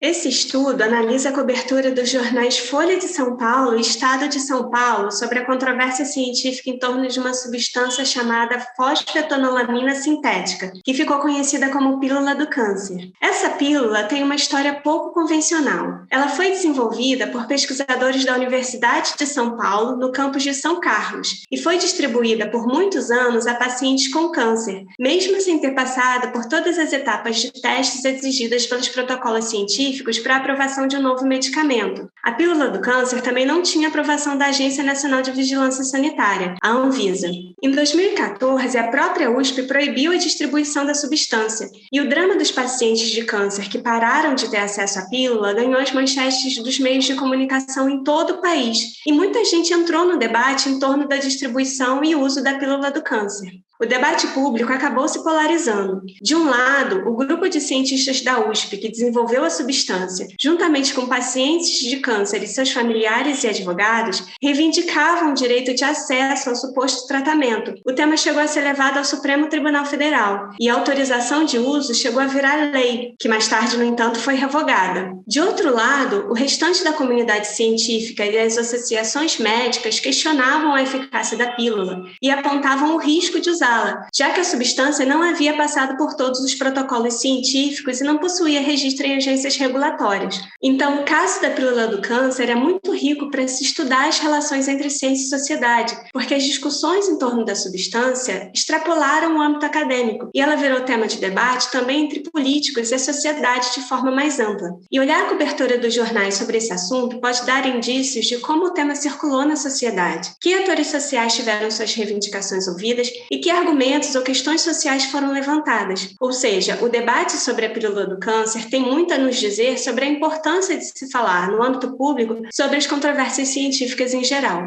Esse estudo analisa a cobertura dos jornais Folha de São Paulo e Estado de São Paulo sobre a controvérsia científica em torno de uma substância chamada fosfetanolamina sintética, que ficou conhecida como pílula do câncer. Essa pílula tem uma história pouco convencional. Ela foi desenvolvida por pesquisadores da Universidade de São Paulo, no campus de São Carlos, e foi distribuída por muitos anos a pacientes com câncer, mesmo sem ter passado por todas as etapas de testes exigidas pelos protocolos científicos para a aprovação de um novo medicamento. A pílula do câncer também não tinha aprovação da Agência Nacional de Vigilância Sanitária, a Anvisa. Em 2014, a própria USP proibiu a distribuição da substância, e o drama dos pacientes de câncer que pararam de ter acesso à pílula ganhou as manchetes dos meios de comunicação em todo o país, e muita gente entrou no debate em torno da distribuição e uso da pílula do câncer. O debate público acabou se polarizando. De um lado, o grupo de cientistas da USP que desenvolveu a substância, juntamente com pacientes de câncer e seus familiares e advogados, reivindicavam o direito de acesso ao suposto tratamento. O tema chegou a ser levado ao Supremo Tribunal Federal e a autorização de uso chegou a virar lei, que mais tarde, no entanto, foi revogada. De outro lado, o restante da comunidade científica e as associações médicas questionavam a eficácia da pílula e apontavam o risco de usá-la, já que a substância não havia passado por todos os protocolos científicos e não possuía registro em agências regulatórias. Então, o caso da pílula do câncer é muito rico para se estudar as relações entre ciência e sociedade, porque as discussões em torno da substância extrapolaram o âmbito acadêmico e ela virou tema de debate também entre políticos e a sociedade de forma mais ampla. E olhar a cobertura dos jornais sobre esse assunto pode dar indícios de como o tema circulou na sociedade, que atores sociais tiveram suas reivindicações ouvidas e que argumentos ou questões sociais foram levantadas. Ou seja, o debate sobre a pílula do câncer tem muito a nos dizer sobre a importância de se falar no âmbito público sobre as controvérsias científicas em geral.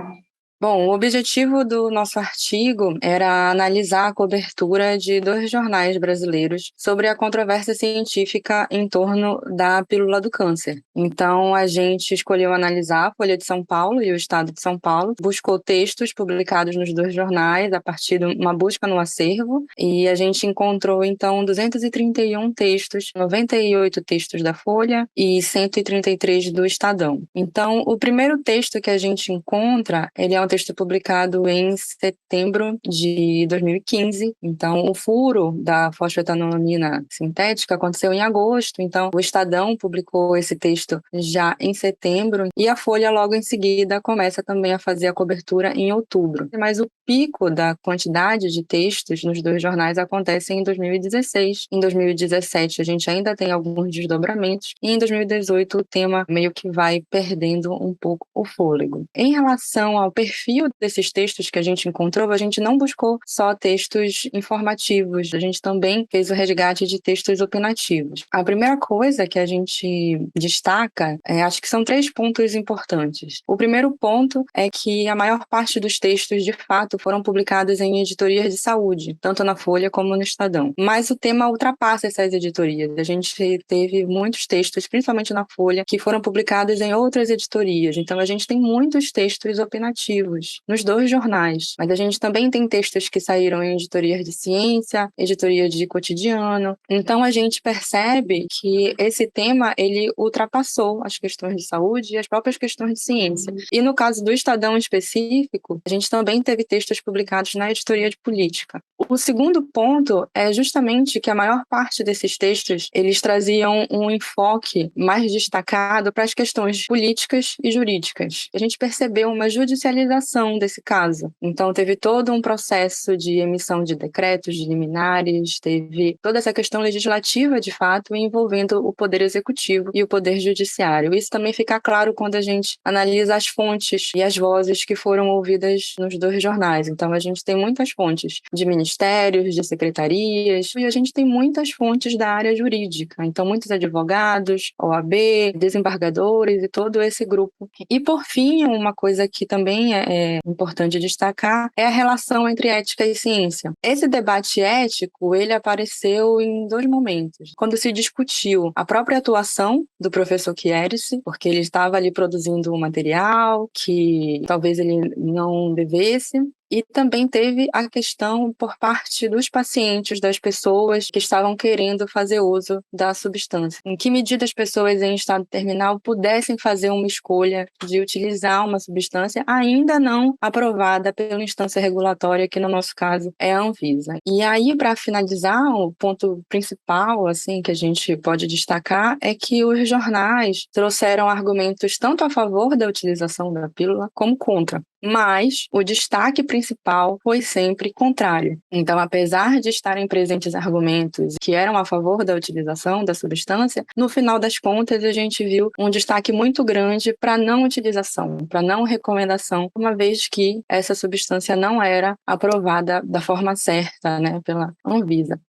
Bom, o objetivo do nosso artigo era analisar a cobertura de 2 jornais brasileiros sobre a controvérsia científica em torno da pílula do câncer. Então, a gente escolheu analisar a Folha de São Paulo e o Estado de São Paulo, buscou textos publicados nos 2 jornais a partir de uma busca no acervo, e a gente encontrou, então, 231 textos, 98 textos da Folha e 133 do Estadão. Então, o primeiro texto que a gente encontra, ele é um texto publicado em setembro de 2015. Então, o furo da fosfetanolamina sintética aconteceu em agosto. Então, o Estadão publicou esse texto já em setembro e a Folha, logo em seguida, começa também a fazer a cobertura em outubro. Mas o pico da quantidade de textos nos 2 jornais acontece em 2016. Em 2017, a gente ainda tem alguns desdobramentos e em 2018 o tema meio que vai perdendo um pouco o fôlego. Em relação ao perfil desses textos que a gente encontrou, a gente não buscou só textos informativos, a gente também fez o resgate de textos opinativos. A primeira coisa que a gente destaca, acho que são 3 pontos importantes. O primeiro ponto é que a maior parte dos textos, de fato, foram publicados em editorias de saúde, tanto na Folha como no Estadão. Mas o tema ultrapassa essas editorias. A gente teve muitos textos, principalmente na Folha, que foram publicados em outras editorias. Então, a gente tem muitos textos opinativos nos 2 jornais, mas a gente também tem textos que saíram em editorias de ciência, editoria de cotidiano. Então a gente percebe que esse tema ele ultrapassou as questões de saúde e as próprias questões de ciência. E no caso do Estadão específico, a gente também teve textos publicados na editoria de política. O segundo ponto é justamente que a maior parte desses textos eles traziam um enfoque mais destacado para as questões políticas e jurídicas. A gente percebeu uma judicialização desse caso. Então, teve todo um processo de emissão de decretos, de liminares, teve toda essa questão legislativa, de fato, envolvendo o Poder Executivo e o Poder Judiciário. Isso também fica claro quando a gente analisa as fontes e as vozes que foram ouvidas nos 2 jornais. Então, a gente tem muitas fontes de ministérios, de secretarias, e a gente tem muitas fontes da área jurídica. Então, muitos advogados, OAB, desembargadores e todo esse grupo. E, por fim, uma coisa que também é importante destacar é a relação entre ética e ciência. Esse debate ético, ele apareceu em 2 momentos. Quando se discutiu a própria atuação do professor Chierici, porque ele estava ali produzindo um material que talvez ele não devesse, E também teve a questão por parte dos pacientes, das pessoas que estavam querendo fazer uso da substância. Em que medida as pessoas em estado terminal pudessem fazer uma escolha de utilizar uma substância ainda não aprovada pela instância regulatória, que no nosso caso é a Anvisa. E aí, para finalizar, o ponto principal assim que a gente pode destacar é que os jornais trouxeram argumentos tanto a favor da utilização da pílula como contra. Mas o destaque principal foi sempre contrário. Então, apesar de estarem presentes argumentos que eram a favor da utilização da substância, no final das contas a gente viu um destaque muito grande para não utilização, para não recomendação, uma vez que essa substância não era aprovada da forma certa, né, pela Anvisa.